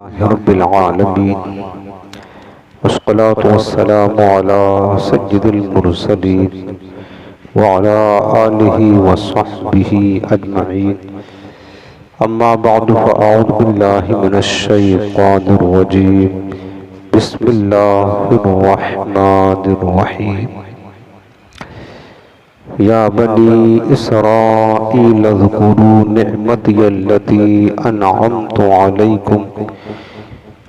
لله رب العالمين والصلاة والسلام على سيد المرسلين وعلى آله وصحبه أجمعين. أما بعد فأعوذ بالله من الشيطان الرجيم. بسم الله الرحمن الرحيم. يا بني إسرائيل اذكروا نعمتي التي أنعمت عليكم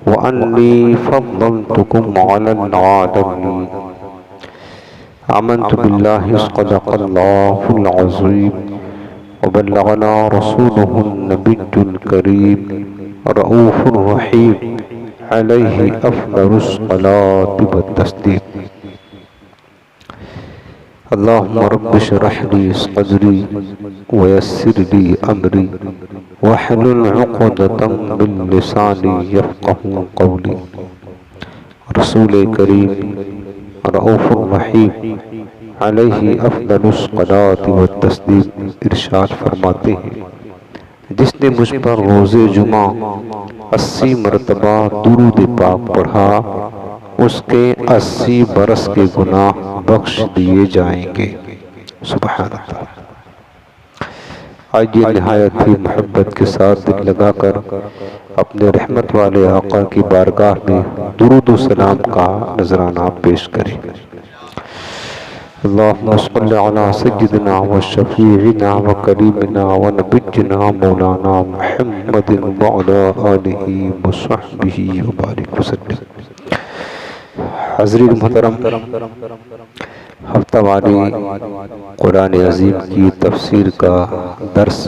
وأني فضلتكم على العالمين. آمنت بالله صدق الله العظيم وبلغنا رسوله النبي الكريم رؤوف رحيم عليه أفضل الصلاة والتسليم. اللهم رب اشرح لي صدري ويسر لي أمري واحلل عقدة من لساني يفقهوا قولي. رسول کریم رؤوف الرحیم علیہ افضل الصلاۃ والتسلیم ارشاد فرماتے ہیں، جس نے مجھ پر روز جمعہ 80 مرتبہ درود پاک پڑھا اس کے 80 برس کے گناہ بخش دیے جائیں گے. سبحان اللہ. آئیے نہایت ہی محبت کے ساتھ دل لگا کر اپنے رحمت والے آقا کی بارگاہ میں درود و سلام کا نذرانہ پیش کریں. اللہم صل علی سیدنا و شفیعنا و کریمنا و نبینا مولانا محمد وعلی آلہ و صحبہ و بارک وسلم. حضرین محترم، ہفتہ واری قرآن عظیم کی تفسیر کا درس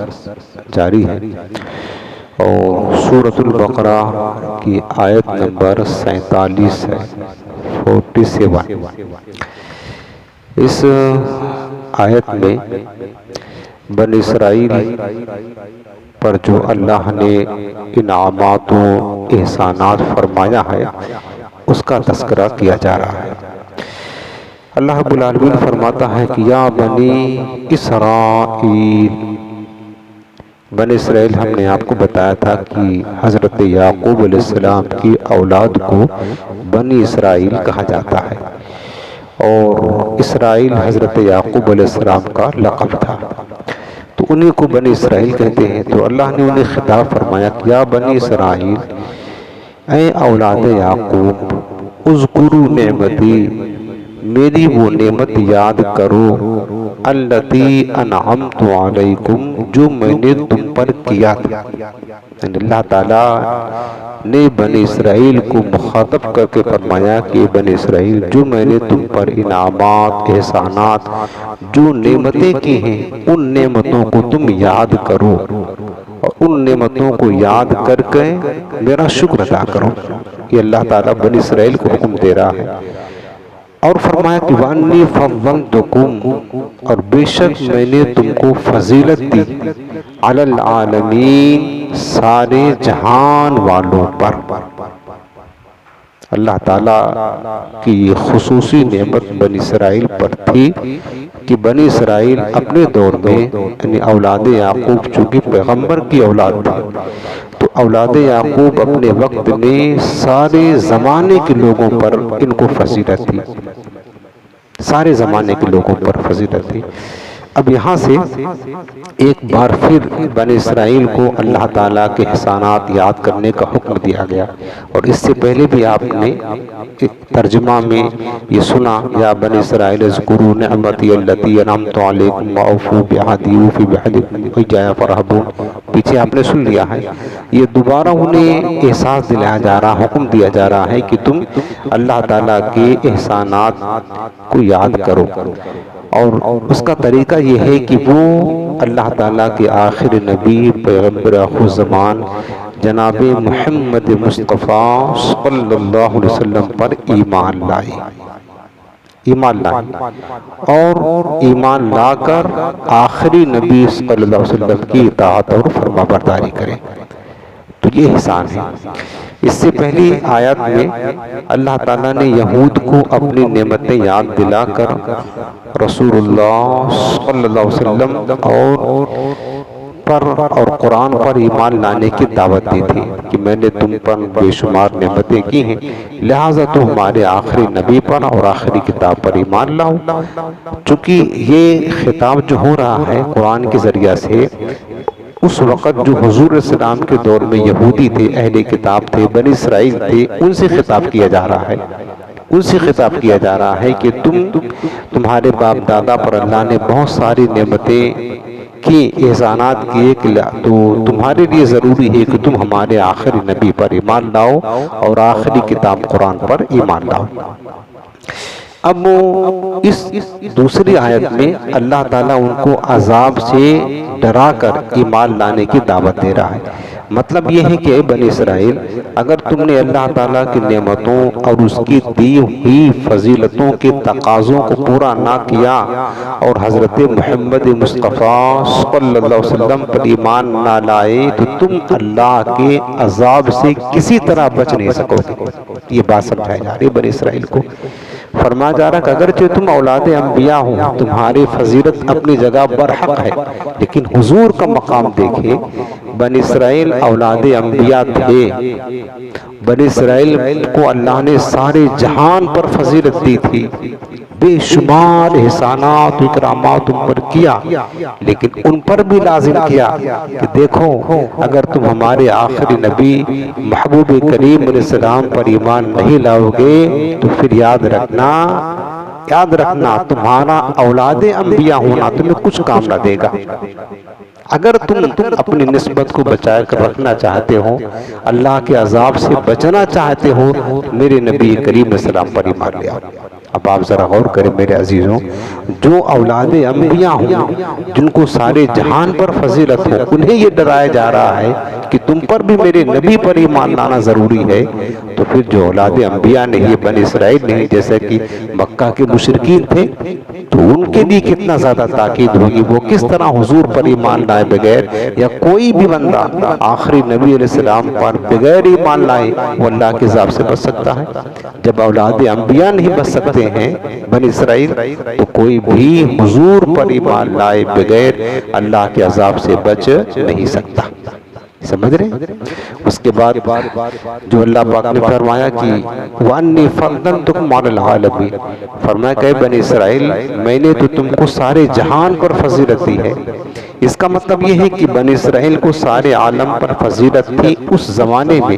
جاری ہے اور سورۃ البقرہ کی آیت نمبر 47 ہے، 47. اس آیت میں بنی اسرائیل پر جو اللہ نے انعامات و احسانات فرمایا ہے اس کا تذکرہ کیا جا رہا ہے. اللہ رب العالمین فرماتا ہے کہ یا بنی اسرائیل، بنی اسرائیل ہم نے آپ کو بتایا تھا کہ حضرت یعقوب علیہ السلام کی اولاد کو بنی اسرائیل کہا جاتا ہے اور اسرائیل حضرت یعقوب علیہ السلام کا لقب تھا، تو انہیں کو بنی اسرائیل کہتے ہیں. تو اللہ نے انہیں خطاب فرمایا کہ یا بنی اسرائیل، اے اولاد یعقوب، اذکروا نعمتی، میری وہ نعمت یاد کرو، التی انعمت علیکم، جو میں نے تم پر کیا تھا. اللہ تعالیٰ نے بنی اسرائیل کو مخاطب کر کے فرمایا کہ بنی اسرائیل، جو میں نے تم پر انعامات احسانات جو نعمتیں کی ہیں ان نعمتوں کو تم یاد کرو اور ان نعمتوں کو یاد کر کے میرا شکر ادا کرو. یہ اللہ تعالیٰ بنی اسرائیل کو حکم دے رہا ہے اور فرمایا کہ وَأَنِّي فَضَّلْتُكُمْ، اور بے شک میں نے تم کو فضیلت دی، عَلَى الْعَالَمِينَ، سارے جہان والوں پر. اللہ تعالیٰ کی یہ خصوصی نعمت بنی اسرائیل پر تھی کہ بنی اسرائیل اپنے دور میں یعنی اولاد یعقوب چونکہ پیغمبر کی اولاد تھی تو اولاد یعقوب اپنے وقت میں سارے زمانے کے لوگوں پر ان کو فضیلت تھی، سارے زمانے کے لوگوں پر فضیلت تھی. اب یہاں سے ایک بار پھر بنی اسرائیل کو اللہ تعالیٰ کے احسانات یاد کرنے کا حکم دیا گیا، اور اس سے پہلے بھی آپ نے ترجمہ میں یہ سنا، یا بنی اسرائیل اذکروا نعمتی التی انعمت علیکم واوفوا بعہدی اوفی بعہدکم وایایا فارہبون. پیچھے آپ نے سن لیا ہے. یہ دوبارہ انہیں احساس دلایا جا رہا، حکم دیا جا رہا ہے کہ تم اللہ تعالیٰ کے احسانات کو یاد کرو، اور اس کا طریقہ یہ ہے کہ وہ اللہ تعالیٰ کے آخر نبی پیغمبر آخر زمان جناب محمد مصطفیٰ صلی اللہ علیہ وسلم پر ایمان لائے اور ایمان لا کر آخری نبی صلی اللہ علیہ وسلم کی اطاعت اور فرما برداری کریں. تو یہ احسان ہے. اس سے پہلی آیات میں اللہ تعالیٰ نے یہود کو اپنی نعمتیں یاد دلا کر رسول اللہ صلی اللہ علیہ وسلم اور پر اور قرآن پر ایمان لانے کی دعوت دی تھی کہ میں نے تم پر بے شمار نعمتیں کی ہیں، لہٰذا تم ہمارے آخری نبی پر اور آخری کتاب پر ایمان لاؤ۔ چونکہ یہ خطاب جو ہو رہا ہے قرآن کے ذریعہ سے، اس وقت جو حضور السلام کے دور میں یہودی تھے، اہل کتاب تھے، بنی اسرائیل تھے، ان سے خطاب کیا جا رہا ہے، ان سے خطاب کیا جا رہا ہے کہ تمہارے باپ دادا پر اللہ نے بہت ساری نعمتیں کی، احسانات کیے، تو تمہارے لیے ضروری ہے کہ تم ہمارے آخری نبی پر ایمان لاؤ اور آخری کتاب قرآن پر ایمان لاؤ۔ اب اس دوسری آیت میں اللہ تعالیٰ ان کو عذاب سے ڈرا کر ایمان لانے کی دعوت دے رہا ہے۔ مطلب یہ ہے کہ اے بنی اسرائیل، اگر تم نے اللہ تعالیٰ کی نعمتوں اور اس کی دی ہوئی فضیلتوں کے تقاضوں کو پورا نہ کیا اور حضرت محمد مصطفیٰ صلی اللہ علیہ وسلم پر ایمان نہ لائے تو تم اللہ کے عذاب سے کسی طرح بچ نہیں سکو گے۔ یہ بات سمجھائی جا رہی ہے بنی اسرائیل کو۔ فرمایا جا رہا کہ اگرچہ تم اولاد انبیاء ہو، تمہاری فضیلت اپنی جگہ برحق ہے، لیکن حضور کا مقام دیکھیں۔ بنی اسرائیل اولاد انبیاء تھے، بنی اسرائیل کو اللہ نے سارے جہان پر فضیلت دی تھی، بے شمار احسانات و اکرامات ان پر کیا، لیکن ان پر بھی لازم کیا کہ دیکھو اگر تم ہمارے آخری نبی محبوب کریم علیہ السلام پر ایمان نہیں لاؤ گے تو پھر یاد رکھنا تمہارا اولاد انبیاء ہونا تمہیں کچھ کام نہ دے گا۔ اگر تم اپنی نسبت کو بچا کر رکھنا چاہتے ہو، اللہ کے عذاب سے بچنا چاہتے ہو، میرے نبی کریم علیہ السلام پر ایمان لے آؤ۔ اب آپ ذرا غور کریں میرے عزیزوں، جو اولاد انبیاء ہوں، جن کو سارے جہان پر فضیلت ہو، انہیں یہ ڈرایا جا رہا ہے کہ تم پر بھی میرے نبی پر ایمان لانا ضروری ہے، تو پھر جو اولاد انبیاء نہیں، بنی اسرائیل نہیں، جیسے کہ مکہ کے مشرکین تھے، تو ان کے لیے کتنا زیادہ تاکید ہوگی، وہ کس طرح حضور پر ایمان لائے بغیر، یا کوئی بھی بندہ آخری نبی علیہ السلام پر بغیر ایمان لائے وہ اللہ کے عذاب سے بچ سکتا ہے۔ جب اولاد انبیاء نہیں بچ سکتے ہیں بنی اسرائیل، تو کوئی بھی حضور پر ایمان لائے بغیر اللہ کے عذاب سے بچ نہیں سکتا۔ سمجھ رہے ہیں؟ اس کے بعد جو اللہ پاک نے فرمایا کہ وَأَنِّي فَضَّلْتُكُمْ عَلَى الْعَالَمِينَ، فرمایا کہ بنی اسرائیل میں نے تو تم کو سارے جہان پر فضیلت دی ہے۔ اس کا مطلب یہ ہے کہ بنی اسرائیل کو سارے عالم پر فضیلت تھی اس زمانے میں،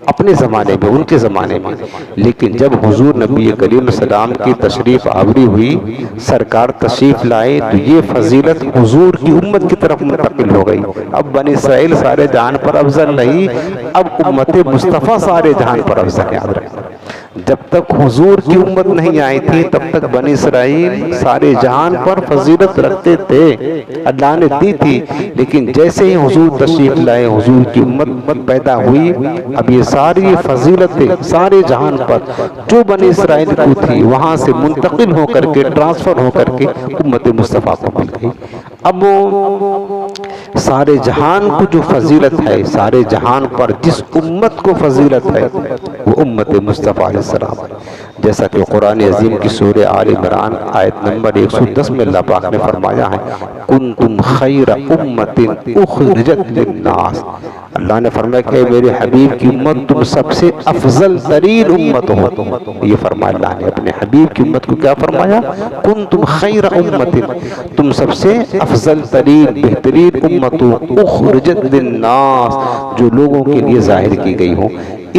اپنے زمانے میں، ان کے زمانے میں، لیکن جب حضور نبی کریم السلام کی تشریف آوری ہوئی، سرکار تشریف لائے، تو یہ فضیلت حضور کی امت کی طرف منتقل ہو گئی۔ اب بنی اسرائیل سارے جہان پر افضل نہیں، اب امت مصطفیٰ سارے جہان پر افضل ہے۔ یاد رکھیں، جب تک حضور کی امت نہیں آئی تھی تب تک بنی اسرائیل سارے جہان پر فضیلت رکھتے تھے، اللہ نے دی تھی، لیکن جیسے ہی حضور تشریف لائے، حضور کی امت پیدا ہوئی، اب یہ ساری فضیلتیں سارے جہان پر جو بنی اسرائیل کو تھی وہاں سے منتقل ہو کر کے، ٹرانسفر ہو کر کے امت مصطفیٰ کو مل گئی۔ اب وہ سارے جہان کو جو فضیلت ہے، سارے جہان پر جس امت کو فضیلت ہے وہ امت مصطفیٰ علیہ السلام ہے۔ جیسا کہ قرآن عظیم کی سورہ آل عمران آیت نمبر 110 میں اللہ پاک نے فرمایا ہے کنتم خیر امت اخرجت للناس، اللہ نے فرمایا کہ میرے حبیب کی امت تم سب سے افضل ترین امت ہو۔ یہ فرمایا اللہ نے اپنے حبیب کی امت کو، کیا فرمایا؟ کنتم خیر امت، تم سب سے افضل ترین بہترین امت ہو، اخرجت للناس، جو لوگوں کے لیے ظاہر کی گئی ہو۔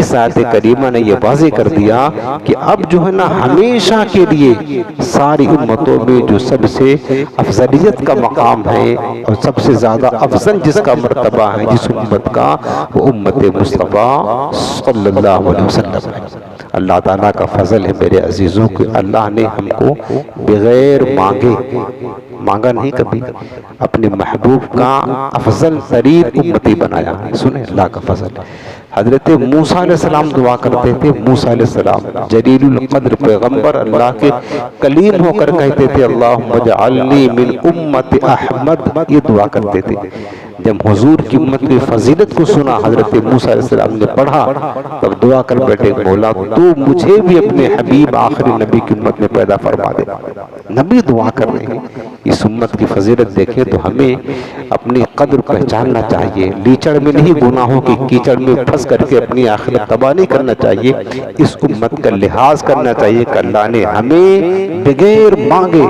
اس آیت کریمہ نے یہ واضح کر دیا کہ اب جو ہے نا ہمیشہ کے لیے ساری امتوں میں جو سب سے افضلیت کا مقام ہے اور سب سے زیادہ افضل جس کا مرتبہ ہے جس امت کا، وہ امت مصطفیٰ صلی اللہ علیہ وسلم ہے۔ اللہ تعالیٰ کا فضل ہے میرے عزیزوں کہ اللہ نے ہم کو بغیر مانگا نہیں کبھی، اپنے محبوب کا افضل ترین امتی بنایا۔ سنیں اللہ کا فضل۔ حضرت موسیٰ علیہ السلام دعا کرتے تھے، موسیٰ علیہ السلام جلیل القدر پیغمبر اللہ کے کلیم ہو کر کہتے تھے اللہم اجعلنی من امت احمد، یہ دعا کرتے تھے۔ جب حضور کی امت کی فضیلت کو سنا حضرت موسیٰ علیہ السلام نے پڑھا تب دعا کر بیٹھے مولا تو مجھے بھی اپنے حبیب آخری نبی کی امت میں پیدا فرما دے. نبی دعا کر رہے ہیں. اس امت کی فضیلت دیکھیں تو ہمیں اپنی قدر پہچاننا چاہیے. لیچڑ میں نہیں گناہوں کی کیچڑ میں پھنس کر کے اپنی آخرت تباہ نہیں کرنا چاہیے. اس امت کا لحاظ کرنا چاہیے کہ اللہ نے ہمیں بغیر مانگے,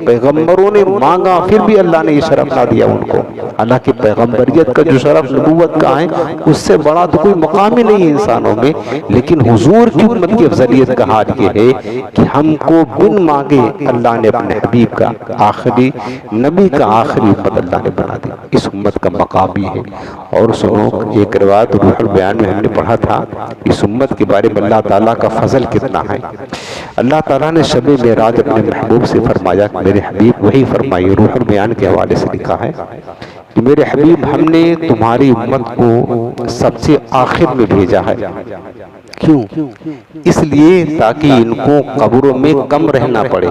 پیغمبروں نے مانگا پھر بھی اللہ نے یہ شرف نہ دیا ان کو. اللہ کی پیغمبریت کا جو شرف نبوت کا ہے اس سے بڑا تو کوئی مقام ہی نہیں ہے انسانوں میں. لیکن حضور کی امت کی افضلیت کا حال یہ ہے کہ ہم کو بن مانگے اللہ نے اپنے حبیب کا آخری نبی کا آخری امت اللہ نے بنا دی. اس امت کا مقام بھی ہے. اور سنو ایک روایت روح البیان میں ہم نے پڑھا تھا اس امت کے بارے میں اللہ تعالیٰ کا فضل کتنا ہے. اللہ تعالیٰ نے شب معراج اپنے محبوب سے فرمایا کہ میرے حبیب وہی فرمائیے. روح البیان کے حوالے سے لکھا ہے کہ میرے حبیب ہم نے تمہاری امت کو سب سے آخر میں بھیجا ہے. کیوں؟ اس لیے تاکہ ان کو قبروں میں کم رہنا پڑے,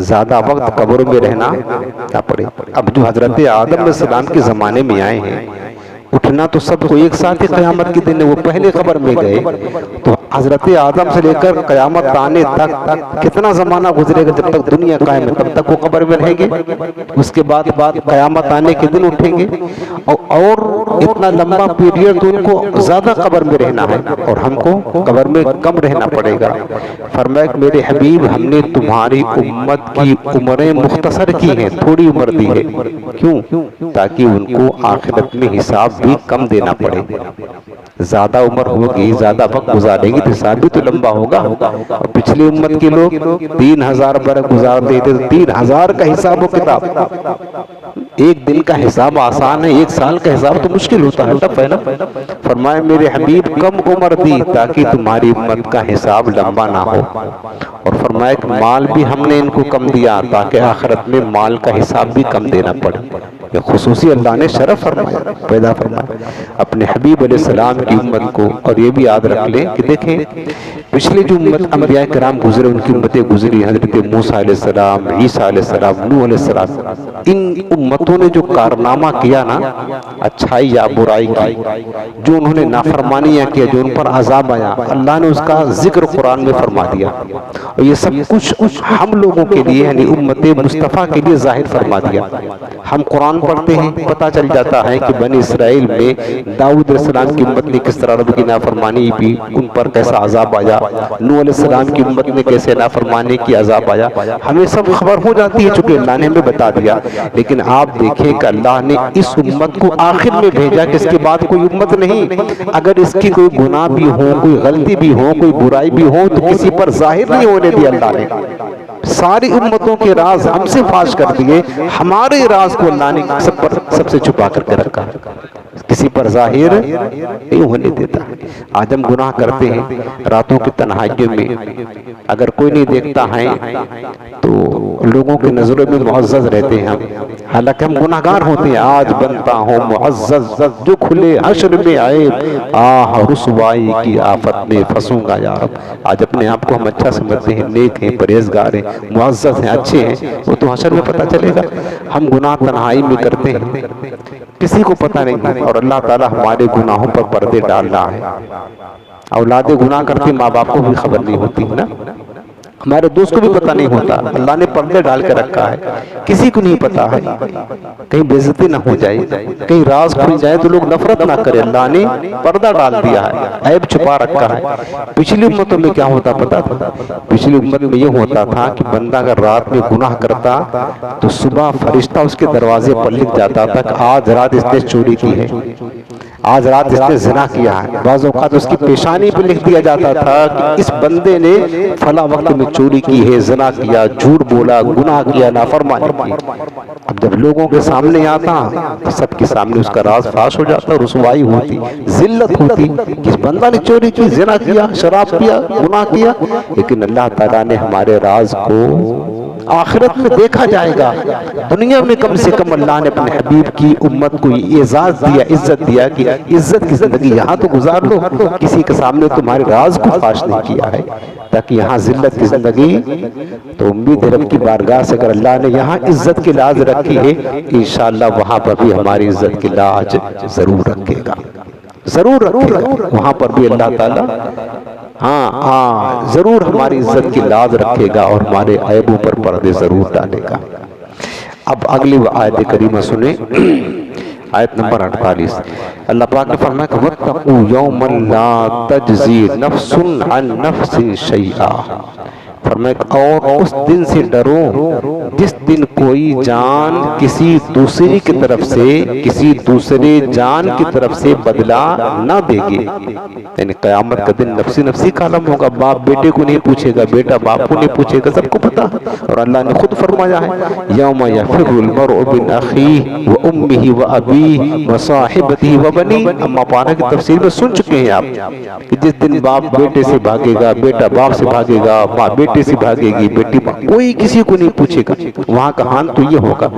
زیادہ وقت قبروں میں رہنا نہ پڑے. اب جو حضرت آدم علیہ السلام کے زمانے میں آئے ہیں اٹھنا تو سب کو ایک ساتھ ہی قیامت کے دن وہ پہلے قبر میں گئے. تو حضرت آدم سے لے کر قیامت آنے تک کتنا زمانہ گزرے گا؟ جب تک دنیا قائم ہے تب تک وہ قبر میں رہیں گے. اس کے بعد قیامت آنے کے دن اٹھیں گے اور اتنا لمبا پیریڈ تو ان کو زیادہ قبر میں رہنا ہے اور ہم کو قبر میں کم رہنا پڑے گا. فرمایا کہ میرے حبیب ہم نے تمہاری امت کی عمریں مختصر کی ہیں, تھوڑی عمر دی ہے. کیوں؟ تاکہ ان کو آخرت میں حساب بھی کم دینا پڑے. زیادہ عمر ہوگی, زیادہ وقت گزارے گی تو حساب بھی تو لمبا ہوگا. پچھلی امت کے لوگ 3000 برس گزار دیتے تو 3000 کا حساب و کتاب. ایک دن کا حساب آسان ہے, ایک سال کا حساب تو مشکل ہوتا ہے, ٹف ہے نا. فرمایا میرے حبیب کم عمر دی تاکہ تمہاری امت کا حساب لمبا نہ ہو. اور فرمایا کہ مال بھی ہم نے ان کو کم دیا تاکہ آخرت میں مال کا حساب بھی کم دینا پڑے. یہ خصوصی اللہ نے شرف فرمایا, پیدا فرمایا اپنے حبیب علیہ السلام کی امت کو. اور یہ بھی یاد رکھ لیں کہ دیکھیں پچھلے جو امت انبیاء کرام گزرے ان کی امتیں گزری, حضرت موسیٰ علیہ السلام, عیسیٰ علیہ السلام, نوح علیہ السلام. ان امتوں نے جو کارنامہ کیا نا, اچھائی یا برائی کی, جو انہوں نے نافرمانیاں کیا, جو ان پر عذاب آیا, اللہ نے اس کا ذکر قرآن میں فرما دیا. اور یہ سب کچھ ہم لوگوں کے لیے یعنی امت مصطفیٰ کے لیے ظاہر فرما دیا. ہم قرآن پڑھتے ہیں پتہ چل جاتا ہے کہ بنی اسرائیل میں داؤد علیہ السلام کی امت نے کس طرح رب کی نافرمانی کی, ان پر کیسا عذاب آیا. نوح علیہ السلام کی امت نے کیسے نافرمانی کی عذاب آیا. ہمیں سب خبر ہو جاتی ہے چونکہ اللہ نے ہمیں بتا دیا. لیکن آپ دیکھیں کہ اللہ نے اس امت کو آخر میں بھیجا کہ اس کے بعد کوئی امت نہیں. اگر اس کی کوئی گناہ بھی ہو, کوئی غلطی بھی ہو, کوئی برائی بھی ہو تو کسی پر ظاہر نہیں ہونے دیا اللہ نے. ساری امتوں کے راز ہم سے فاش کر دیے, ہمارے راز کو اللہ نے سب سے چھپا کر کے رکھا, کسی پر ظاہر نہیں ہونے دیتا. آج ہم گناہ کرتے ہیں راتوں کی تنہائیوں میں, اگر کوئی نہیں دیکھتا ہے تو لوگوں کی نظروں میں معزز رہتے ہیں ہم, حالانکہ ہم گناہگار ہوتے ہیں. آج بنتا ہوں معزز جو کھلے حشر میں آئے, آہ رسوائی کی آفت میں پھنسوں گا یا رب. آج اپنے آپ کو ہم اچھا سمجھتے ہیں, نیک ہیں, پرہیزگار ہیں, معزز ہیں, اچھے ہیں, وہ تو حشر میں پتہ چلے گا. ہم گناہ تنہائی میں کرتے ہیں, کسی کو پتہ نہیں, اور اللہ تعالیٰ ہمارے گناہوں پر پردے ڈال رہا ہے. اولادیں گناہ کرتی, ماں باپ کو بھی خبر نہیں ہوتی نا, ہمارے دوست کو بھی پتہ نہیں ہوتا. اللہ نے پردے ڈال کے رکھا ہے, کسی کو نہیں پتا ہے. کہیں بے عزتی نہ ہو جائے, کہیں راز کھل جائے تو لوگ نفرت نہ کرے. اللہ نے پردہ ڈال دیا ہے, عیب چھپا رکھا ہے. پچھلی امتوں میں کیا ہوتا پتا تھا؟ پچھلی امت میں یہ ہوتا تھا کہ بندہ اگر رات میں گناہ کرتا تو صبح فرشتہ اس کے دروازے پر لکھ جاتا تھا کہ آج رات اس نے چوری کی ہے, آج رات اس نے زنا کیا ہے. بعض اوقات اس کی پیشانی پہ لکھ دیا جاتا تھا کہ اس بندے نے فلاں وقت میں چوری کی ہے, زنا کیا, جھوٹ بولا, گناہ کیا, نافرمانی کی. اب جب لوگوں کے سامنے آتا تو سب کے سامنے اس کا راز فاش ہو جاتا, رسوائی ہوتی, ذلت ہوتی کہ اس بندہ نے چوری کی, زنا کیا, شراب پیا, گناہ کیا. لیکن اللہ تعالیٰ نے ہمارے راز کو آخرت میں دیکھا جائے گا۔ دنیا میں کم سے کم اللہ نے اپنے حبیب کی امت کو اعزاز دیا، عزت دیا کہ عزت کی زندگی یہاں تو گزار لو، کسی کے سامنے تمہارے راز کو فاش نہیں کیا ہے، تاکہ یہاں ذلت کی زندگی۔ تو امید ہے رب کی بارگاہ سے اگر اللہ نے یہاں عزت کی لاز رکھی ہے، انشاءاللہ وہاں پر بھی ہماری عزت کی لاز ضرور رکھے گا، ضرور رکھے گا، وہاں پر بھی اللہ تعالیٰ ضرور ہماری عزت کی لاز رکھے گا اور ہمارے عیبوں پر پردے ضرور ڈالے گا۔ اب اگلی آیت کریمہ سنیں، آیت نمبر 48۔ اللہ پاک نے فرمایا کہ وَاتَّقُوا يَوْمًا لَا تَجْزِي نَفْسٌ عَن نَفْسٍ شَيْئًا، فرمایا اور اس دن سے ڈرو جس دن کوئی جان کسی دوسری کی طرف سے، کسی دوسرے جان کی طرف سے بدلہ نہ دے گی۔ یعنی قیامت کا دن نفسی نفسی کا عالم ہوگا، باپ بیٹے کو نہیں پوچھے گا، بیٹا باپ کو نہیں پوچھے گا، سب کو پتا۔ اور اللہ نے خود فرمایا ہے یوم یفر المرء من اخیہ وامہ وابیہ وصاحبتہ وبنیہ۔ اما پارہ کی تفسیر میں سن چکے ہیں آپ کہ جس دن باپ بیٹے سے بھاگے گا، بیٹا باپ سے بھاگے گا، ماں بیٹے سے بھاگے گی، بیٹی کوئی کسی کو نہیں پوچھے گا، وہاں کا حال تو یہ ہوگا۔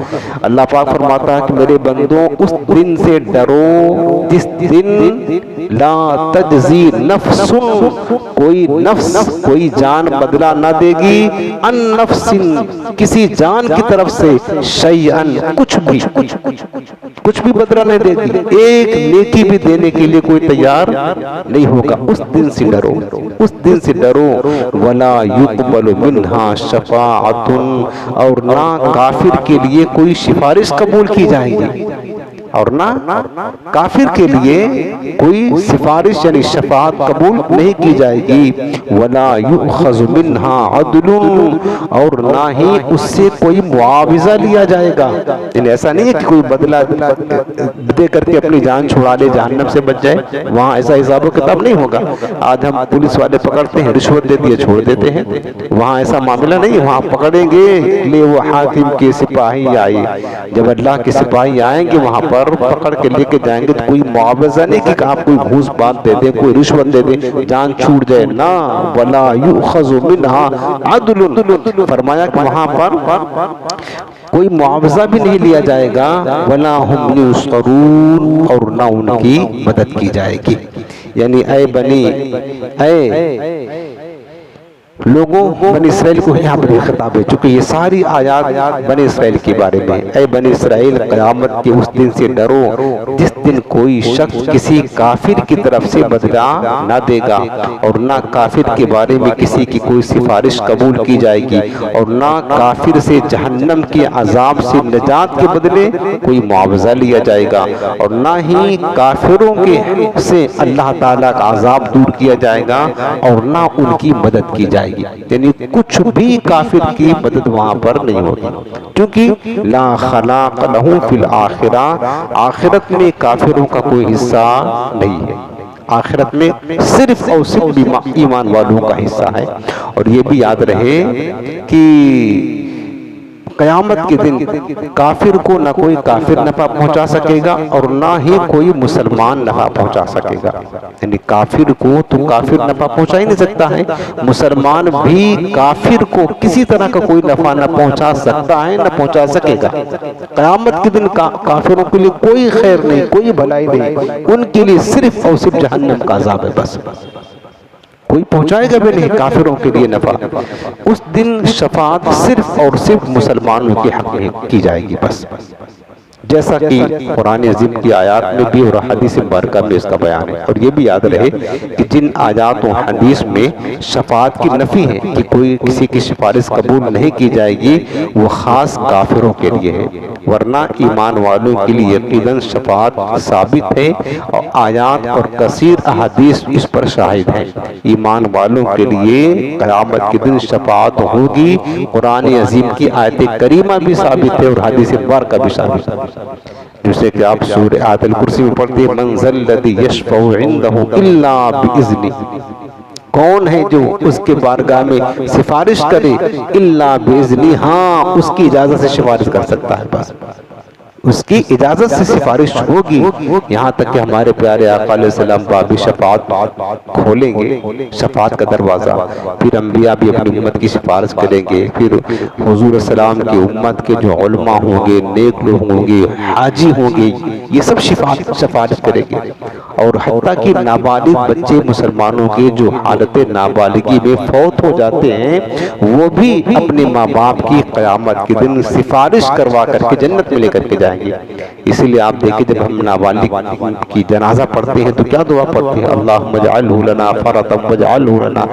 اللہ پاک فرماتا ہے کہ میرے بندوں اس دن سے ڈرو جس دن لا تجزی نفس، کوئی نفس کوئی جان بدلہ نہ دے گی، ان نفس کسی جان کی طرف سے، شیئن کچھ بھی بدلہ نہیں دے گی، ایک نیکی بھی دینے کے لیے کوئی تیار نہیں ہوگا۔ اس دن سے ڈرو، اس دن سے ڈرو۔ ولا يقبل منها شفاعۃ، اور نہ کافر کے لیے کوئی سفارش قبول کی جائے گی، اور نہ کافر کے لیے کوئی سفارش یعنی شفاعت قبول نہیں کی جائے گی۔ ولا یؤخذ منها عدل، اور نہ ہی اس سے کوئی معاوضہ لیا جائے گا۔ یعنی ایسا نہیں ہے کہ کوئی بدلہ دے کر کے اپنی جان چھڑا لے، جہنم سے بچ جائے، وہاں ایسا حساب و کتاب نہیں ہوگا۔ آج ہم پولیس والے پکڑتے ہیں، رشوت دے دیے چھوڑ دیتے ہیں، وہاں ایسا معاملہ نہیں، وہاں پکڑیں گے لے وہ حاکم کے سپاہی آئے، جب اللہ کے سپاہی آئیں گے وہاں پر پکڑ کے لے کے جائیں گے، تو کوئی معاوضہ نہیں کہ آپ کوئی گھوس بات دے دیں، کوئی رشوت دے دیں جان چھوٹ جائے، نہ ولا یؤخذ منها عدل، فرمایا کہ وہاں پر کوئی معاوضہ بھی نہیں لیا جائے گا، ولا هم ينصرون، اور نہ ان کی مدد کی جائے گی۔ یعنی اے لوگوں بنی اسرائیل کو یہاں پر خطاب ہے، چونکہ یہ ساری آیات بنی اسرائیل کے بارے میں۔ اے بنی اسرائیل، قیامت کے اس دن سے ڈرو جس دن کوئی شخص کسی کافر کی طرف سے بدلہ نہ دے گا، اور نہ کافر کے بارے میں کسی کی کوئی سفارش قبول کی جائے گی، اور نہ کافر سے جہنم کے عذاب سے نجات کے بدلے کوئی معاوضہ لیا جائے گا، اور نہ ہی کافروں کے سے اللہ تعالیٰ کا عذاب دور کیا جائے گا، اور نہ ان کی مدد کی جائے گی۔ یعنی کچھ بھی کافر کی مدد وہاں پر نہیں ہوگی، کیونکہ لا خلاق لہم فی الآخرہ، آخرت میں کافروں کا کوئی حصہ نہیں ہے، آخرت میں صرف اور صرف ایمان والوں کا حصہ ہے۔ اور یہ بھی یاد رہے کہ قیامت کے دن کافر کو نہ کوئی کافر نفع پہنچا سکے گا، اور نہ ہی کوئی مسلمان نفع پہنچا سکے گا۔ یعنی کافر کو تو کافر نفع پہنچا ہی نہیں سکتا ہے، مسلمان بھی کافر کو کسی طرح کا کوئی نفع نہ پہنچا سکتا ہے، نہ پہنچا سکے گا۔ قیامت کے دن کافروں کے لیے کوئی خیر نہیں، کوئی بھلائی نہیں، ان کے لیے صرف اور صرف جہنم کا عذاب ہے، بس کوئی پہنچائے گا بھی نہیں کافروں کے لیے نفع۔ اس دن شفاعت صرف اور صرف مسلمانوں کے حق میں کی جائے گی، بس جیسا کہ قرآن عظیم کی آیات میں بھی اور حدیث مبارکہ میں اس کا بیان ہے۔ اور یہ بھی یاد رہے کہ جن آیات و حدیث میں شفاعت کی نفی ہے کہ کوئی کسی کی سفارش قبول نہیں کی جائے گی، وہ خاص کافروں کے لیے ہے، ورنہ ایمان والوں کے لیے یقیناً شفاعت ثابت ہے، اور آیات اور کثیر احادیث اس پر شاہد ہیں۔ ایمان والوں کے لیے قیامت کے دن شفاعت ہوگی، قرآن عظیم کی آیت کریمہ بھی ثابت ہے اور حدیث مبارکہ بھی ثابت ہے، جسے کہ آپ سورہ آیت الکرسی میں پڑھتے ہیں من ذا الذی یشفع عندہ الا باذنہ، کون ہے جو اس کے بارگاہ میں سفارش کرے الا باذنہ، ہاں اس کی اجازت سے سفارش کر سکتا ہے، بس اس کی اجازت سے سفارش ہوگی، یہاں تک کہ ہمارے پیارے آقا علیہ السلام باب شفاعت کھولیں گے، شفاعت کا دروازہ، پھر انبیاء بھی اپنی امت کی سفارش کریں گے، پھر حضور السلام کی امت کے جو علماء ہوں گے، نیک لوگ ہوں گے، حاجی ہوں گے، یہ سب سفارش کریں گے، اور حتیٰ کہ نابالغ بچے مسلمانوں کے جو حالت نابالغی میں فوت ہو جاتے ہیں وہ بھی اپنے ماں باپ کی قیامت کے دن سفارش کروا کر کے جنت میں لے کر کے جائیں گے۔ اسی لیے آپ دیکھیں جب ہم نابالغ کی جنازہ پڑھتے ہیں تو کیا دعا پڑھتے ہیں؟ اللہم اجعلہ لنا فرطا واجعلہ لنا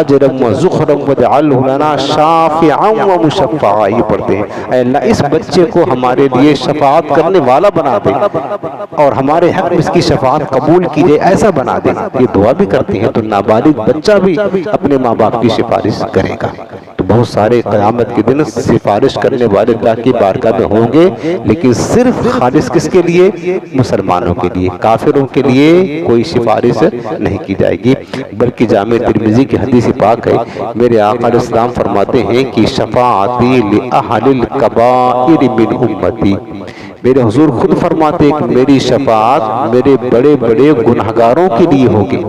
اجرا وزخرا واجعلہ لنا شافعا ومشفعا، یہ پڑھتے ہیں اے اللہ اس بچے کو ہمارے لیے شفاعت کرنے والا بنا دے اور ہمارے حق میں اس کی شفاعت قبول کیجئے، ایسا بنا دے، یہ دعا بھی کرتے ہیں۔ تو نابالغ بچہ بھی اپنے ماں باپ کی سفارش کرے گا۔ تو بہت سارے قیامت کے دن سفارش کرنے والے اللہ کی بارگاہ میں ہوں گے، لیکن صرف خالص کس کے لیے؟ مسلمانوں کے لیے، کافروں کے لیے کوئی سفارش نہیں کی جائے گی۔ بلکہ جامع ترمذی کی حدیث پاک ہے، میرے آقا علیہ السلام فرماتے ہیں کہ شفاعتی لأہل الکبائر من امتی، میرے حضور خود فرماتے ہیں کہ میری شفاعت میرے بڑے بڑے گناہگاروں کے لیے ہوگی۔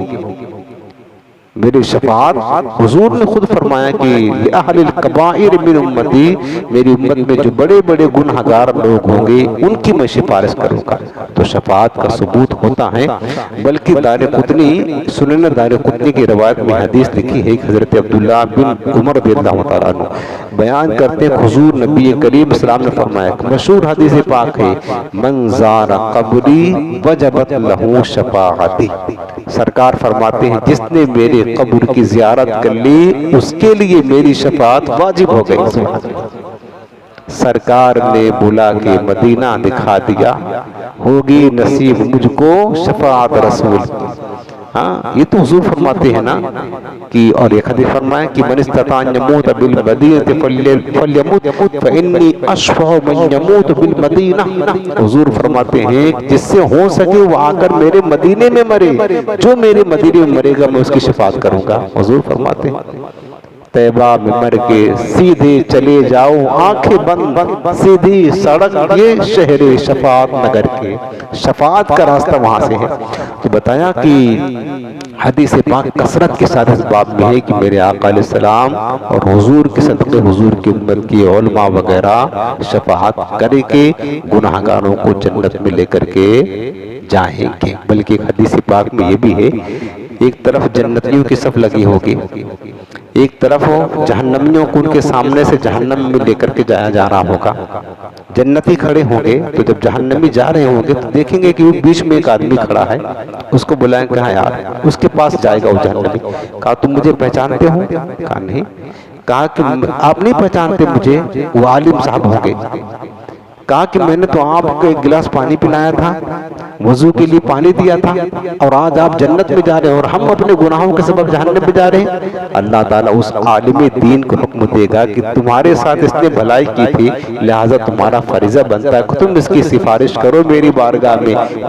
میری شفاعت حضور نے خود فرمایا کہ لأہل الکبائر من امتی، میری امت میں جو بڑے بڑے گناہگار لوگ ہوں گے ان کی میں سفارش کروں گا۔ تو شفاعت کا ثبوت ہوتا ہے، بلکہ دارقطنی سنن دارقطنی کی روایت میں حدیث لکھی ہے کہ حضرت عبداللہ بن عمر رضی اللہ تعالیٰ عنہ بیان کرتے ہیں حضور نبی کریم السلام نے فرمایا، مشہور حدیث پاک ہے، من زار قبری وجبت لہ شفاعتی، سرکار فرماتے ہیں جس نے میرے قبر کی زیارت کر لی اس کے لیے میری شفاعت واجب ہو گئی۔ سرکار نے بلا کے مدینہ دکھا دیا، ہوگی نصیب مجھ کو شفاعت رسول۔ ہاں یہ تو حضور فرماتے ہیں نا کہ، اور ایک حدیث فرمایا کہ من استطاع ان یموت بالمدینہ فلیموت فانی اشفع من یموت بالمدینہ، حضور فرماتے ہیں جس سے ہو سکے وہ آ کر میرے مدینے میں مرے، جو میرے مدینے میں مرے گا میں اس کی شفاعت کروں گا، حضور فرماتے ہیں۔ طیبہ میں مر کے سیدھے چلے جاؤ آنکھیں بند، سیدھی سڑک یہ شہر شفاعت نگر کے، شفاعت کا راستہ وہاں سے ہے۔ تو بتایا کہ حدیث پاک کثرت کے ساتھ اس باب میں ہے کہ میرے آقا علیہ السلام اور حضور کے صدقے حضور کی امت کی علماء وغیرہ شفاعت کرے کے گناہگاروں کو جنت میں لے کر کے جائیں گے۔ بلکہ ایک حدیث پاک میں یہ بھی ہے، ایک طرف جنتیوں کی صف لگی ہوگی، ایک طرف جہنمیوں کو ان کے سامنے سے جہنم میں لے کر کے جایا جا رہا ہوگا۔ جنتی کھڑے ہوں گے تو جب جہنمی جا رہے ہوں گے تو دیکھیں گے کہ وہ بیچ میں ایک آدمی کھڑا ہے، اس کو بلائیں، کہا یار، اس کے پاس جائے گا وہ جہنمی، کہا تم مجھے پہچانتے ہو؟ کہا نہیں۔ کہا کہ آپ نہیں پہچانتے مجھے؟ وہ عالم صاحب ہوں گے۔ کہا کہ میں نے تو آپ کو ایک گلاس پانی پلایا تھا، وضو کے لیے پانی دیا تھا، اور آج آپ جنت میں جا رہے ہیں اور ہم اپنے گناہوں کے سبب جہنم میں جا رہے ہیں۔ اللہ تعالیٰ اس عالم دین کو حکم دے گا کہ تمہارے ساتھ اس نے بھلائی کی تھی، لہٰذا تمہارا فریضہ بنتا ہے کہ تم اس کی سفارش کرو میری بارگاہ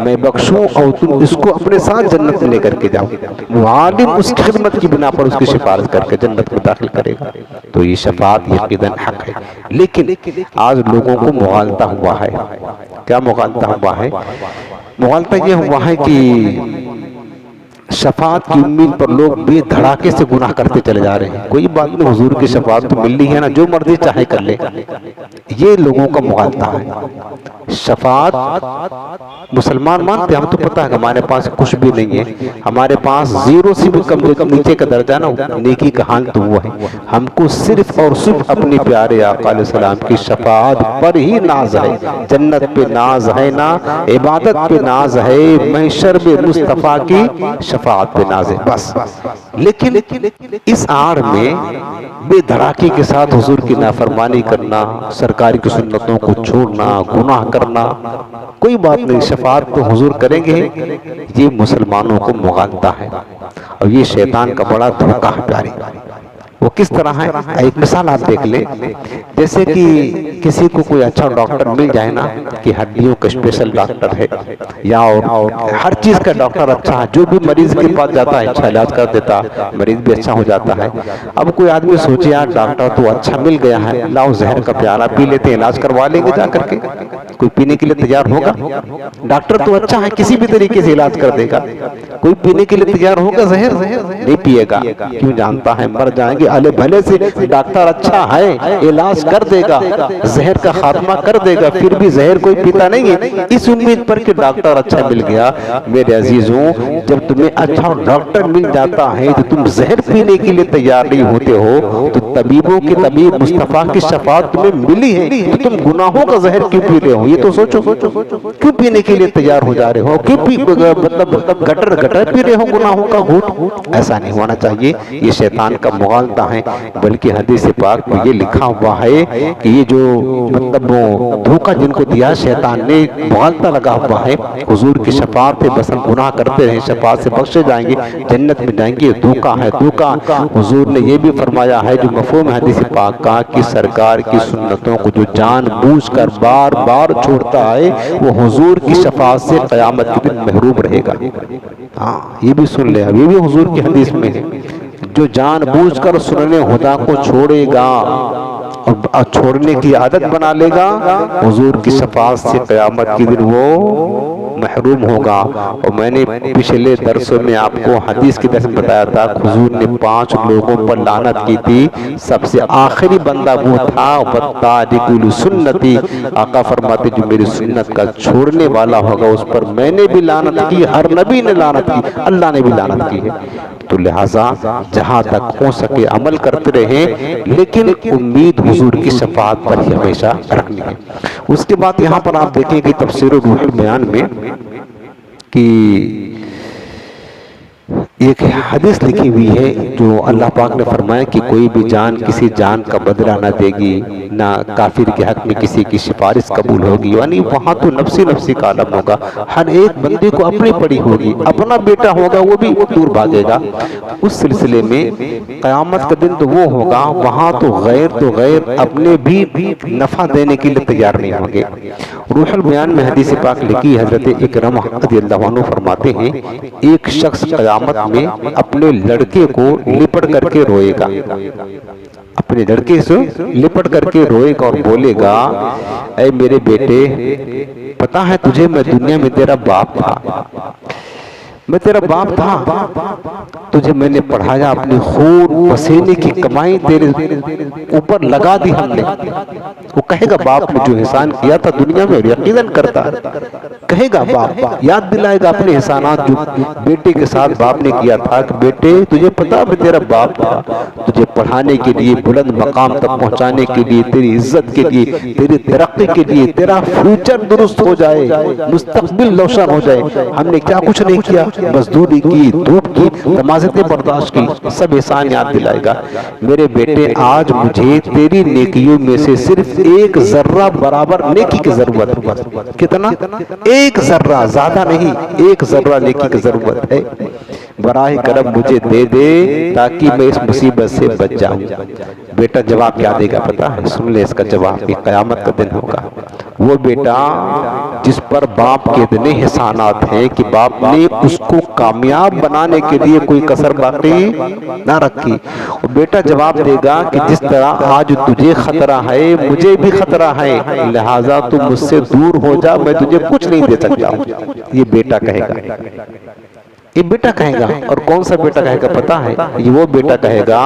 میں بخشوں اور تم اس کو اپنے ساتھ جنت میں لے کر کے جاؤ۔ وہ عالم اس کی خدمت کی بنا پر اس کی سفارش کر کے جنت میں داخل کرے گا۔ تو یہ شفاعت یقیناً حق ہے، لیکن آج لوگوں کو مغالطہ ہوا ہے۔ کیا مغالطہ ہوا ہے؟ مغالطہ یہ ہوا ہے کہ شفاعت کی امید پر لوگ بے دھڑاکے سے گناہ کرتے چلے جا رہے ہیں۔ کوئی بات نہیں، حضور کی شفاعت تو مل رہی ہے نا، جو مرضی چاہے کر لے، یہ لوگوں کا مغالطہ ہے۔ شفاعت مسلمان مانتے، ہم تو پتہ ہے کہ ہمارے پاس کچھ بھی نہیں ہے، ہمارے پاس زیرو سے بھی کم نیچے کا درجہ نا، نیکی کا حال تو وہ ہے۔ ہم کو صرف اور صرف اپنے پیارے آقا علیہ السلام کی شفاعت پر ہی ناز ہے، جنت پہ ناز ہے نا، عبادت پہ ناز ہے، محشر میں مصطفیٰ کی شفاعت پہ ناز ہے بس۔ لیکن اس آڑ میں بے دھڑاکے کے ساتھ حضور کی نافرمانی کرنا، سرکار کی سنتوں کو چھوڑنا، گناہ کرنا، کوئی بات نہیں، شفاعت تو حضور کریں گے، یہ مسلمانوں کو مغالطہ ہے اور یہ شیطان کا بڑا دھوکہ ہے پیاری۔ وہ کس طرح ہے؟ ایک مثال آپ دیکھ لیں، جیسے کہ کسی کو کوئی اچھا ڈاکٹر مل جائے نا کہ ہڈیوں کا اسپیشل ڈاکٹر ہے یا ہر چیز کا ڈاکٹر اچھا ہے، جو بھی مریض کے پاس جاتا ہے اچھا علاج کر دیتا، مریض بھی اچھا ہو جاتا ہے۔ اب کوئی آدمی سوچے یار ڈاکٹر تو اچھا مل گیا ہے، لاؤ زہر کا پیالہ پی لیتے ہیں، علاج کروا لیں گے جا کر کے۔ کوئی پینے کے لیے تیار ہوگا؟ ڈاکٹر تو اچھا ہے، کسی بھی طریقے سے علاج کر دے گا، کوئی پینے کے لیے تیار ہوگا زہر؟ نہیں پیے گا، کیوں؟ جانتا ہے مر جائیں گے، الے بھلے سے ڈاکٹر اچھا ہے، علاج کر دے گا، زہر کا خاتمہ کر دے گا، پھر بھی زہر کوئی پیتا نہیں ہے اس امید پر کہ ڈاکٹر اچھا مل گیا۔ میرے عزیزوں، جب تمہیں اچھا ڈاکٹر مل جاتا ہے تو تم زہر پینے کے لیے تیار نہیں ہوتے ہو، تو طبیبوں کے طبیب مصطفیٰ کی شفاعت تمہیں ملی ہے تو تم گناہوں کا زہر کیوں پی رہے ہو؟ یہ تو سوچو، کیوں پینے کے لیے تیار ہو جا رہے ہو؟ کیوں مطلب گٹر پی رہے ہو گناہوں کا گھوٹ؟ ایسا نہیں ہونا چاہیے، یہ شیطان کا مغالطہ ہے۔ بلکہ حدیث پاک میں یہ لکھا ہوا ہے کہ یہ جو مطلب دھوکہ جن کو دیا شیطان نے، مغالطہ لگا ہوا ہے، حضور کی شفاعت سے بس ہم گناہ کرتے رہیں، شفاعت سے بخشے جائیں گے، جنت میں جائیں گے، یہ دھوکہ ہے، دھوکہ۔ حضور نے یہ بھی فرمایا ہے جو مفہوم حدیث پاک کا کہ سرکار کی سنتوں کو جو جان بوجھ کر بار بار چھوڑتا ہے وہ حضور کی شفاعت سے قیامت کے دن محروم رہے گا۔ ہاں یہ بھی سن لے، اب یہ بھی حضور کی حدیث میں ہے، جو جان بوجھ کر سنن خدا کو چھوڑے گا اور چھوڑنے کی عادت بنا لے گا، حضور کی شفاعت سے قیامت کے دن وہ محروم ہوگا۔ اور میں نے پچھلے درسوں میں آپ کو حدیث کی درس میں بتایا تھا، حضور نے 5 لوگوں پر لعنت کی تھی، سب سے آخری بندہ وہ تھا وَالتَّارِكُ لِسُنَّتِي، آقا فرماتے جو میری سنت کا چھوڑنے والا ہوگا اس پر میں نے بھی لعنت کی، ہر نبی نے لعنت کی، اللہ نے بھی لعنت کی ہے۔ تو لہٰذا جہاں تک ہو سکے عمل کرتے رہیں، لیکن امید حضور کی شفاعت پر ہی ہمیشہ رکھنی ہے۔ اس کے بعد یہاں پر آپ دیکھیں کہ تفسیر روح البیان میں کہ ایک حدیث لکھی ہوئی ہے جو اللہ پاک نے فرمایا کہ کوئی بھی جان کسی جان کا بدلہ نہ دے گی، نہ کافر کے حق میں کسی کی سفارش قبول ہوگی، یعنی وہاں تو نفسی نفسی کا عالم ہوگا، ہر ایک بندے کو اپنی پڑی ہوگی، اپنا بیٹا ہوگا وہ بھی دور بھاگے گا۔ اس سلسلے میں قیامت کا دن تو وہ ہوگا، وہاں تو غیر اپنے بھی نفع دینے کے لیے تیار نہیں ہوں گے۔ روح البیان میں حدیث پاک لکھی، حضرت اکرمہ رضی اللہ عنہ فرماتے ہیں ایک شخص قیامت میں اپنے لڑکے کو لپٹ کر کے روئے گا، اپنے لڑکے سے لپٹ کر کے روئے گا اور بولے گا اے میرے بیٹے، پتا ہے تجھے میں دنیا میں تیرا باپ تھا، میں تیرا باپ تھا، تجھے میں نے پڑھایا، اپنی خون پسینے کی کمائی تیرے اوپر لگا دی ہم نے۔ وہ کہے گا باپ نے جو احسان کیا تھا دنیا میں، یقیناً کرتا کہے گا، باپ یاد دلائے گا اپنے احسانات جو بیٹے کے ساتھ باپ نے کیا تھا کہ بیٹے تجھے پتا میں تیرا باپ تھا، تجھے پڑھانے کے لیے، بلند مقام تک پہنچانے کے لیے، تیری عزت کے لیے، تیری ترقی کے لیے، تیرا فیوچر درست ہو جائے، مستقبل روشن ہو جائے، ہم نے کیا کچھ نہیں کیا، مزدوری کی، دھوپ کی، تمازتیں برداشت کی، سب احسان یاد دلائے گا۔ میرے بیٹے آج مجھے تیری نیکیوں میں سے صرف 1 ذرہ برابر نیکی کی ضرورت ہے۔ کتنا؟ 1 ذرہ، زیادہ نہیں، 1 ذرہ نیکی کی ضرورت ہے، براہ کرم مجھے دے دے تاکہ میں اس مصیبت سے بچ جاؤں۔ بیٹا جواب کیا دے گا پتا ہے؟ سن لے اس کا جواب، کہ قیامت کا دن ہوگا، وہ بیٹا جس پر باپ کے اتنے احسانات ہیں کہ باپ نے اس کو کامیاب بنانے کے لیے کوئی کسر باقی نہ رکھی، وہ بیٹا جواب دے گا کہ جس طرح آج تجھے خطرہ ہے مجھے بھی خطرہ ہے، لہٰذا تو مجھ سے دور ہو جا، میں تجھے کچھ نہیں دے سکتا ہوں۔ یہ بیٹا کہے گا، یہ بیٹا کہے گا۔ اور کون سا بیٹا کہے گا پتا ہے؟ یہ وہ بیٹا کہے گا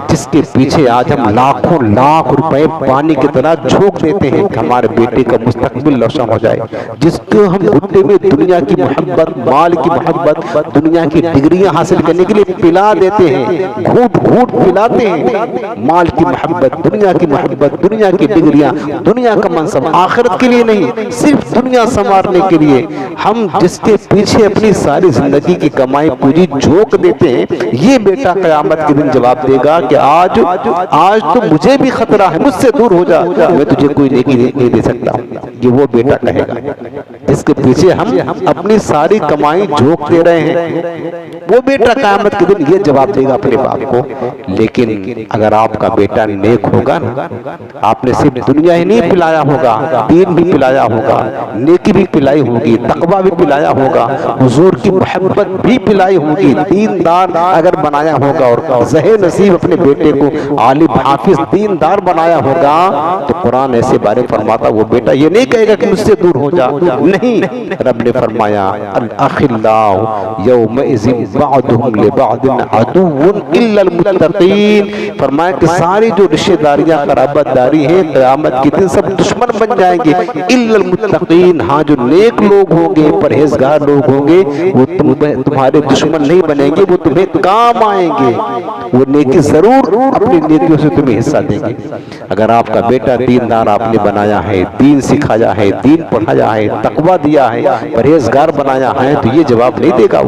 جس کے پیچھے آج ہم لاکھوں لاکھ روپے پانی کی طرح جھونک دیتے ہیں کہ ہمارے بیٹے کا مستقبل روشن ہو جائے، جس کو ہم گھٹے میں دنیا کی محبت، مال کی محبت، دنیا کی ڈگریاں حاصل کرنے کے لیے پلا دیتے ہیں، گھوٹ گھوٹ پلاتے ہیں، مال کی محبت، دنیا کی محبت، دنیا کی ڈگریاں، دنیا کا منصب، آخرت کے لیے نہیں، صرف دنیا سنوارنے کے لیے ہم جس کے پیچھے اپنی ساری زندگی کی کمائی پوری جھونک دیتے ہیں، یہ بیٹا قیامت کے دن جواب دے گا کہ آج تو مجھے بھی خطرہ ہے، مجھ سے دور ہو جا، میں تجھے کوئی نیکی نہیں دے سکتا ہوں۔ یہ وہ بیٹا کہے گا جس کے پیچھے ہم اپنی ساری کمائی جھونک دے رہے ہیں، وہ بیٹا قیامت کے دن یہ جواب دے گا اپنے باپ کو۔ لیکن اگر آپ کا بیٹا نیک ہوگا نا، آپ نے صرف دنیا ہی نہیں پلایا ہوگا، دین بھی پلایا ہوگا، نیکی بھی پلائی ہوگی، تقوی بھی پلایا ہوگا، حضور کی محبت بھی پلائی ہوگی، دیندار اگر بنایا ہوگا، اور ذہن نصیب اپنے بیٹے کو عالم حافظ دیندار بنایا ہوگا، تو قرآن ایسے بارے فرماتا وہ بیٹا یہ نہیں کہے گا کہ مجھ سے دور ہو جا، نہیں، رب نے فرمایا الاخلاء یومئذ بعضهم لبعض عدو الا المتقین، فرمایا کہ ساری جو رشتہ داریاں قرابت داری ہیں قیامت کے دن سب دشمن بن جائیں گے، الا المتقین، ہاں جو نیک لوگ ہوں گے، پرہیزگار لوگ ہوں گے، وہ تمہارے دشمن نہیں بنیں گے، وہ تمہیں کام آئیں گے، وہ نیکی ضرور اپنی نیکیوں سے تمہیں حصہ دیں گے۔ اگر آپ کا بیٹا دیندار آپ نے بنایا ہے، دین سکھایا ہے، دین پڑھایا ہے، تقوی دیا ہے، پرہیزگار بنایا ہے، تو یہ جواب نہیں دے گا،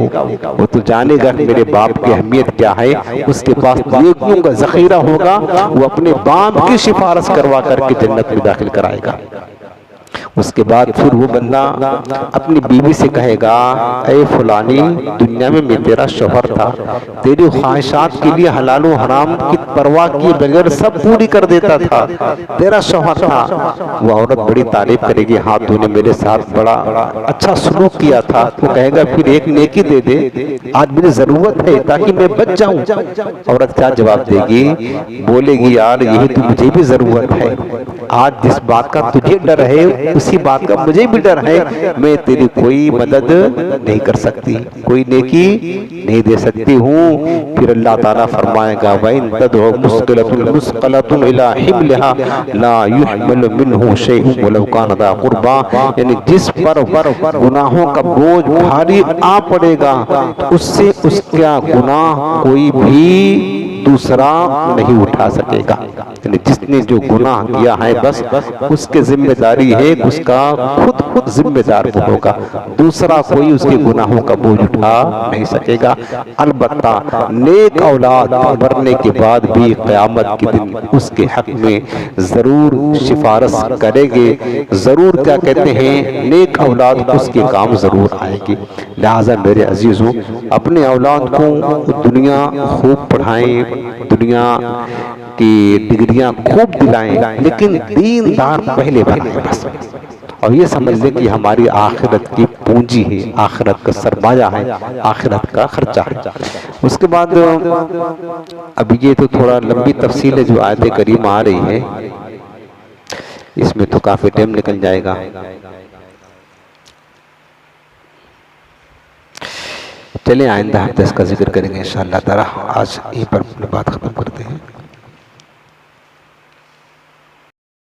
وہ تو جانے گا کہ میرے باپ کی اہمیت کیا ہے، اس کے پاس نیکیوں کا ذخیرہ ہوگا، وہ اپنے باپ کی سفارش کروا کر کے جنت میں داخل کرائے گا۔ اس کے بعد پھر وہ بندہ اپنی بیوی سے کہے گا اے فلانی، دنیا میں میں تیرا شوہر تھا، تیری خواہشات کے لیے حلال و حرام کی پرواہ کیے بغیر سب پوری کر دیتا تھا، تیرا شوہر تھا۔ وہ عورت بڑی تعریف کرے گی، ہاں تو نے میرے ساتھ بڑا اچھا سلوک کیا تھا۔ وہ کہے گا پھر ایک نیکی دے دے، آج مجھے ضرورت ہے تاکہ میں بچ جاؤں۔ عورت کیا جواب دے گی؟ بولے گی یار یہی تو مجھے بھی ضرورت ہے، آج جس بات کا تجھے ڈر ہے اسی بات کا مجھے بھی ڈر ہے، میں تیری کوئی مدد نہیں کر سکتی، کوئی نیکی نہیں دے سکتی ہوں۔ پھر اللہ تعالیٰ فرمائے گا وَإِن تَدْعُ مُثْقِلَةٌ مُثْقَلَةٌ إِلَىٰ حِمْلِهَا لَا يُحْمَلُ مِنْهُ شَيْءٌ وَلَوْ كَانَ ذَا قُرْبَىٰ، یعنی جس پر گناہوں کا بوجھ بھاری آ پڑے گا اس سے اس کا گناہ کوئی بھی دوسرا نہیں اٹھا سکے گا، یعنی جس نے جو گناہ کیا ہے بس اس کے ذمہ داری ہے، اس کا خود ذمہ دار وہ ہوگا، دوسرا کوئی اس کے گناہوں کا بوجھ اٹھا نہیں سکے گا۔ البتہ نیک اولاد مرنے کے بعد بھی قیامت کے دن اس کے حق میں ضرور سفارش کرے گے، ضرور کیا کہتے ہیں نیک اولاد اس کے کام ضرور آئے گی۔ لہٰذا میرے عزیزوں اپنے اولاد کو دنیا خوب پڑھائیں، دنیا کی ڈگریاں خوب دلائیں، لیکن دیندار پہلے بنائیں بس، اور یہ سمجھ لیں کہ ہماری آخرت کی پونجی ہے، آخرت کا سرمایہ ہے، آخرت کا خرچہ ہے۔ اس کے بعد اب یہ تو تھوڑا لمبی تفصیل ہے جو آیت کریمہ آ رہی ہے، اس میں تو کافی ٹائم نکل جائے گا۔ چلیں آئندہ ہفتے اس کا ذکر کریں گے انشاءاللہ تعالی، آج یہیں پر بات ختم کرتے ہیں۔